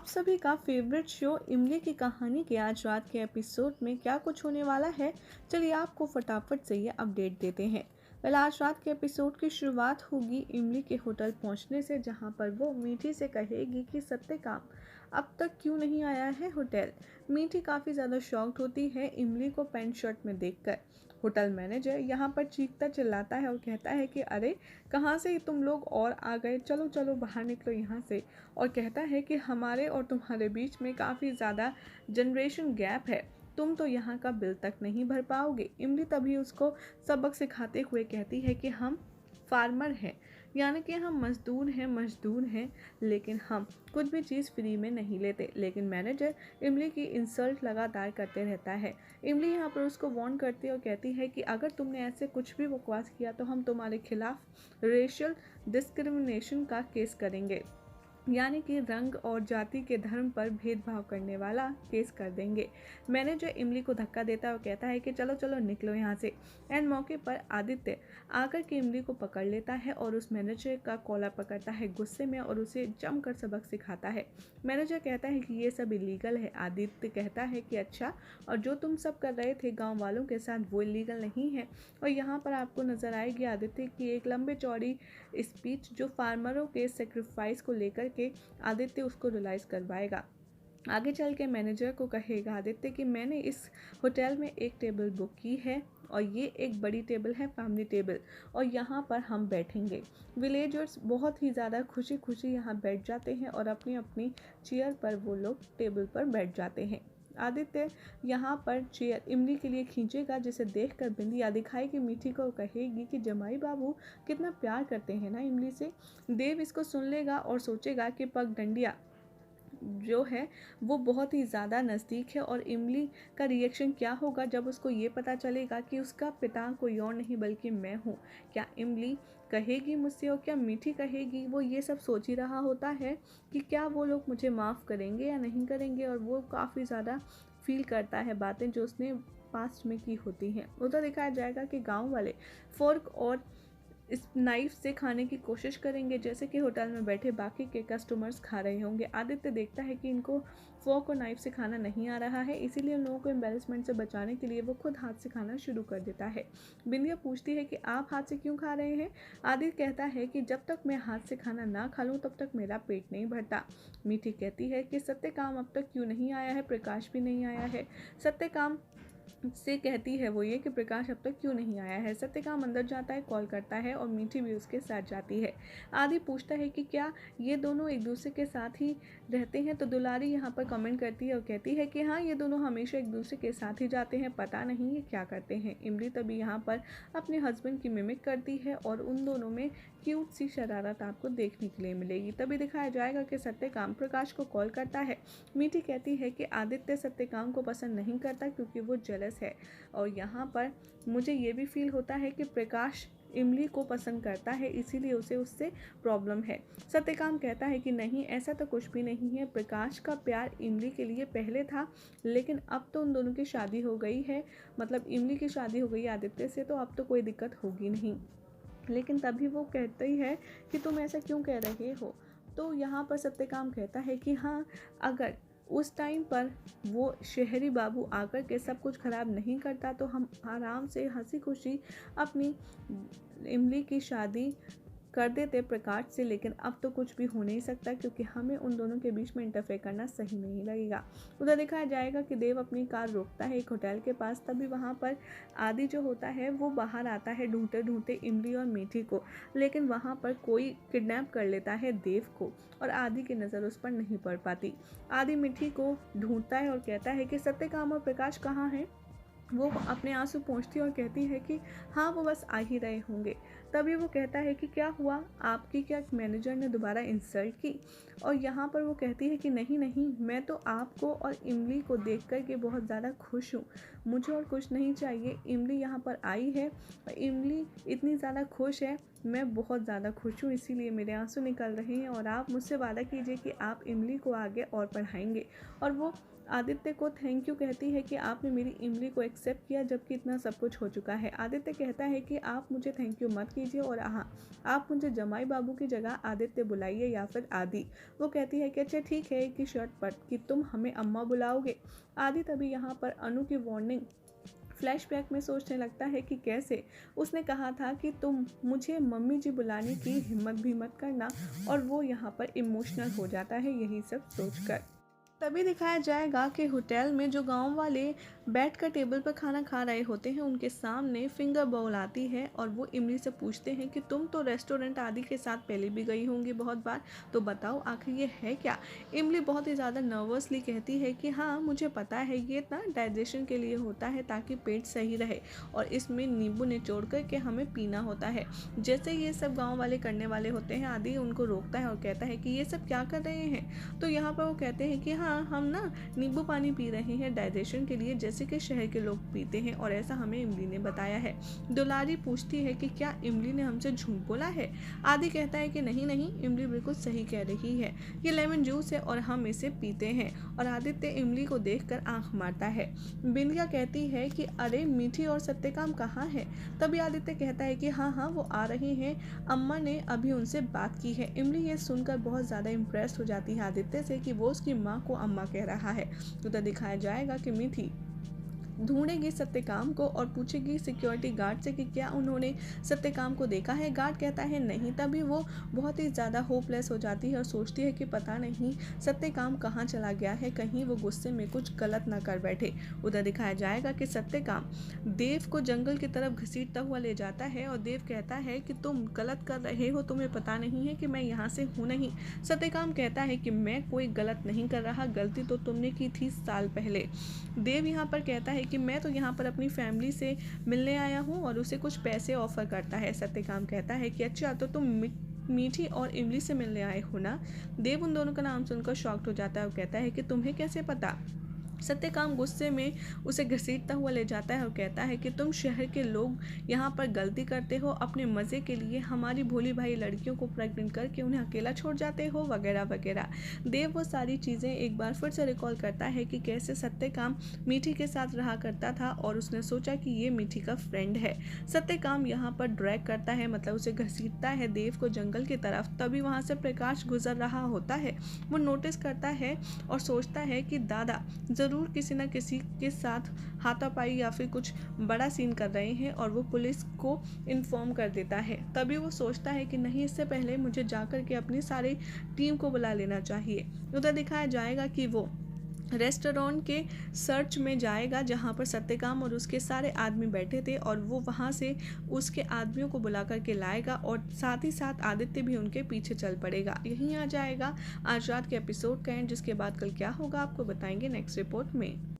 सभी का favourite show इमली की कहानी के आज रात के एपिसोड में क्या कुछ होने वाला है। चलिए आपको फटाफट से ये अपडेट देते हैं। आज रात के एपिसोड की शुरुआत होगी इमली के होटल पहुंचने से, जहां पर वो मीठी से कहेगी कि सत्यकाम अब तक क्यों नहीं आया है होटल। मीठी काफ़ी ज़्यादा शॉक्ड होती है इमली को पैंट शर्ट में देखकर। होटल मैनेजर यहाँ पर चीखता चिल्लाता है और कहता है कि अरे कहाँ से तुम लोग और आ गए, चलो चलो बाहर निकलो यहाँ से। और कहता है कि हमारे और तुम्हारे बीच में काफ़ी ज़्यादा जनरेशन गैप है, तुम तो यहाँ का बिल तक नहीं भर पाओगे। इमली तभी उसको सबक सिखाते हुए कहती है कि हम फार्मर हैं, यानी कि हम मजदूर हैं, लेकिन हम कुछ भी चीज़ फ्री में नहीं लेते। लेकिन मैनेजर इमली की इंसल्ट लगातार करते रहता है। इमली यहाँ पर उसको वार्न करती है और कहती है कि अगर तुमने ऐसे कुछ भी बकवास किया तो हम तुम्हारे खिलाफ रेशियल डिस्क्रिमिनेशन का केस करेंगे, यानी कि रंग और जाति के धर्म पर भेदभाव करने वाला केस कर देंगे। मैनेजर इमली को धक्का देता है और कहता है कि चलो चलो निकलो यहाँ से। एंड मौके पर आदित्य आकर के इमली को पकड़ लेता है और उस मैनेजर का कॉलर पकड़ता है गुस्से में और उसे जमकर सबक सिखाता है। मैनेजर कहता है कि ये सब इलीगल है। आदित्य कहता है कि अच्छा, और जो तुम सब कर रहे थे गाँव वालों के साथ वो इलीगल नहीं है। और यहाँ पर आपको नजर आएगी आदित्य की एक लंबे चौड़ी स्पीच, जो फार्मरों के सेक्रीफाइस को लेकर के आदित्य उसको रियलाइज करवाएगा। आगे चल के मैनेजर को कहेगा आदित्य कि मैंने इस होटल में एक टेबल बुक की है और ये एक बड़ी टेबल है, फैमिली टेबल, और यहाँ पर हम बैठेंगे। विलेजर्स बहुत ही ज़्यादा खुशी खुशी यहाँ बैठ जाते हैं और अपनी अपनी चेयर पर वो लोग टेबल पर बैठ जाते हैं। आदित्य यहाँ पर चेयर इमली के लिए खींचेगा, जिसे देखकर बिंदिया दिखाएगी मीठी को, कहेगी कि जमाई बाबू कितना प्यार करते हैं ना इमली से। देव इसको सुन लेगा और सोचेगा कि पगडंडिया जो है वो बहुत ही ज़्यादा नज़दीक है, और इमली का रिएक्शन क्या होगा जब उसको ये पता चलेगा कि उसका पिता कोई और नहीं बल्कि मैं हूँ। क्या इमली कहेगी मुझसे और क्या मीठी कहेगी? वो ये सब सोच ही रहा होता है कि क्या वो लोग मुझे माफ़ करेंगे या नहीं करेंगे, और वो काफ़ी ज़्यादा फील करता है बातें जो उसने पास्ट में की होती हैं। उधर दिखाया जाएगा कि गाँव वाले फोर्क और इस नाइफ से खाने की कोशिश करेंगे, जैसे कि होटल में बैठे बाकी के कस्टमर्स खा रहे होंगे। आदित्य देखता है कि इनको फोर्क और नाइफ से खाना नहीं आ रहा है, इसीलिए उन लोगों को एम्बेरसमेंट से बचाने के लिए वो खुद हाथ से खाना शुरू कर देता है। बिंदिया पूछती है कि आप हाथ से क्यों खा रहे हैं? आदित्य कहता है कि जब तक मैं हाथ से खाना ना खा लूँ तब तक मेरा पेट नहीं भरता। मीठी कहती है कि सत्यकाम अब तक क्यों नहीं आया है, प्रकाश भी नहीं आया है। सत्यकाम से कहती है वो ये कि प्रकाश अब तक क्यों नहीं आया है। सत्यकाम अंदर जाता है, कॉल करता है और मीठी भी उसके साथ जाती है। आदि पूछता है कि क्या ये दोनों एक दूसरे के साथ ही रहते हैं, तो दुलारी यहाँ पर कमेंट करती है और कहती है कि हाँ, ये दोनों हमेशा एक दूसरे के साथ ही जाते हैं, पता नहीं ये क्या करते हैं। इमली तभी यहाँ पर अपने हस्बैंड की मिमिक करती है और उन दोनों में क्यूट सी शरारत आपको देखने के लिए मिलेगी। तभी दिखाया जाएगा कि सत्यकाम प्रकाश को कॉल करता है। मीठी कहती है कि आदित्य सत्यकाम को पसंद नहीं करता क्योंकि वो जेलस है, और यहाँ पर मुझे ये भी फील होता है कि प्रकाश इमली को पसंद करता है, इसीलिए उसे उससे प्रॉब्लम है। सत्यकाम कहता है कि नहीं, ऐसा तो कुछ भी नहीं है। प्रकाश का प्यार इमली के लिए पहले था, लेकिन अब तो उन दोनों की शादी हो गई है, मतलब इमली की शादी हो गई आदित्य से, तो अब तो कोई दिक्कत होगी नहीं। लेकिन तभी वो कहती है कि तुम ऐसा क्यों कह रहे हो? तो यहाँ पर सत्यकाम कहता है कि हाँ, अगर उस टाइम पर वो शहरी बाबू आकर के सब कुछ ख़राब नहीं करता तो हम आराम से हंसी खुशी अपनी इमली की शादी कर देते प्रकाश से। लेकिन अब तो कुछ भी हो नहीं सकता क्योंकि हमें उन दोनों के बीच में इंटरफेयर करना सही नहीं लगेगा। उधर दिखाया जाएगा कि देव अपनी कार रोकता है एक होटल के पास। तभी वहाँ पर आदि जो होता है वो बाहर आता है ढूंढते ढूंढते इमली और मीठी को, लेकिन वहाँ पर कोई किडनैप कर लेता है देव को और आदि की नज़र उस पर नहीं पड़ पाती। आदि मीठी को ढूंढता है और कहता है कि सत्यकाम और प्रकाश कहाँ हैं। वो अपने आंसू पोंछती है और कहती है कि हाँ, वो बस आ ही रहे होंगे। तभी वो कहता है कि क्या हुआ, आपकी क्या मैनेजर ने दोबारा इंसल्ट की? और यहाँ पर वो कहती है कि नहीं नहीं, मैं तो आपको और इमली को देख कर के बहुत ज़्यादा खुश हूँ, मुझे और कुछ नहीं चाहिए। इमली यहाँ पर आई है और इमली इतनी ज़्यादा खुश है मैं बहुत ज़्यादा खुश हूँ, इसीलिए मेरे आंसू निकल रहे हैं और आप मुझसे वादा कीजिए कि आप इमली को आगे और पढ़ाएंगे। और वो आदित्य को थैंक यू कहती है कि आपने मेरी इमली को एक्सेप्ट किया जबकि इतना सब कुछ हो चुका है। आदित्य कहता है कि आप मुझे थैंक यू मत कीजिए और हाँ, आप मुझे जमाई बाबू की जगह आदित्य बुलाइए या फिर आदि। वो कहती है कि अच्छा ठीक है कि शर्त पर कि तुम हमें अम्मा बुलाओगे। आदि तभी यहाँ पर अनु की वार्निंग फ्लैशबैक में सोचने लगता है कि कैसे उसने कहा था कि तुम मुझे मम्मी जी बुलाने की हिम्मत भी मत करना, और वो यहाँ पर इमोशनल हो जाता है यही सब सोचकर। तभी दिखाया जाएगा कि होटल में जो गांव वाले बैठकर टेबल पर खाना खा रहे होते हैं उनके सामने फिंगर बाउल आती है और वो इमली से पूछते हैं कि तुम तो रेस्टोरेंट आदि के साथ पहले भी गई होंगी बहुत बार, तो बताओ आखिर ये है क्या। इमली बहुत ही ज़्यादा नर्वसली कहती है कि हाँ मुझे पता है, ये ना डाइजेशन के लिए होता है ताकि पेट सही रहे और इसमें नींबू निचोड़ कर के हमें पीना होता है। जैसे ये सब गाँव वाले करने वाले होते हैं, आदि उनको रोकता है और कहता है कि ये सब क्या कर रहे हैं। तो यहाँ पर वो कहते हैं कि हाँ हम ना नींबू पानी पी रहे हैं डाइजेशन के लिए, जैसे कि शहर के लोग पीते हैं और ऐसा हमें इमली ने बताया है। दुलारी पूछती है कि क्या इमली ने हमसे झूठ बोला है। आदि कहता है कि नहीं नहीं, इमली बिल्कुल सही कह रही है, ये लेमन जूस है और हम इसे पीते हैं। और आदित्य इमली को देखकर आंख मारता है। बिंदिया कहती है कि अरे मीठी और सत्यकाम कहाँ है। तभी आदित्य कहता है कि हाँ हाँ वो आ रहे हैं, अम्मा ने अभी उनसे बात की है। इमली ये सुनकर बहुत ज़्यादा इम्प्रेस हो जाती है आदित्य से कि वो उसकी माँ को अम्मा कह रहा है। तो दिखाया जाएगा कि मीठी ढूंढेगी सत्यकाम को और पूछेगी सिक्योरिटी गार्ड से कि क्या उन्होंने सत्यकाम को देखा है। गार्ड कहता है नहीं। तभी वो बहुत ही ज़्यादा होपलेस हो जाती है और सोचती है कि पता नहीं सत्यकाम कहाँ चला गया है, कहीं वो गुस्से में कुछ गलत ना कर बैठे। उधर दिखाया जाएगा कि सत्यकाम देव को जंगल की तरफ घसीटता हुआ ले जाता है और देव कहता है कि तुम गलत कर रहे हो, तुम्हें पता नहीं है कि मैं यहाँ से हूँ नहीं। सत्यकाम कहता है कि मैं कोई गलत नहीं कर रहा, गलती तो तुमने की थी साल पहले। देव यहाँ पर कहता है कि मैं तो यहाँ पर अपनी फैमिली से मिलने आया हूँ और उसे कुछ पैसे ऑफर करता है। सत्यकाम कहता है कि अच्छा तो तुम मीठी और इमली से मिलने आए हो ना। देव उन दोनों का नाम सुनकर शॉक्ड हो जाता है और कहता है कि तुम्हें कैसे पता। सत्यकाम गुस्से में उसे घसीटता हुआ ले जाता है और कहता है कि तुम शहर के लोग यहाँ पर गलती करते हो, अपने मज़े के लिए हमारी भोली भाई लड़कियों को प्रेग्नेंट करके उन्हें अकेला छोड़ जाते हो वगैरह वगैरह। देव वो सारी चीज़ें एक बार फिर से रिकॉल करता है कि कैसे सत्यकाम मीठी के साथ रहा करता था और उसने सोचा कि ये मीठी का फ्रेंड है। सत्यकाम यहाँ पर ड्रैग करता है, मतलब उसे घसीटता है देव को जंगल की तरफ। तभी वहाँ से प्रकाश गुजर रहा होता है। वो नोटिस करता है और सोचता है कि दादा ज़रूर किसी न किसी के साथ हाथापाई या फिर कुछ बड़ा सीन कर रहे हैं और वो पुलिस को इन्फॉर्म कर देता है। तभी वो सोचता है कि नहीं, इससे पहले मुझे जाकर के अपनी सारी टीम को बुला लेना चाहिए। उधर दिखाया जाएगा कि वो रेस्टोरेंट के सर्च में जाएगा जहां पर सत्यकाम और उसके सारे आदमी बैठे थे और वो वहां से उसके आदमियों को बुला करके लाएगा और साथ ही साथ आदित्य भी उनके पीछे चल पड़ेगा। यहीं आ जाएगा आज रात के एपिसोड का एंड, जिसके बाद कल क्या होगा आपको बताएंगे नेक्स्ट रिपोर्ट में।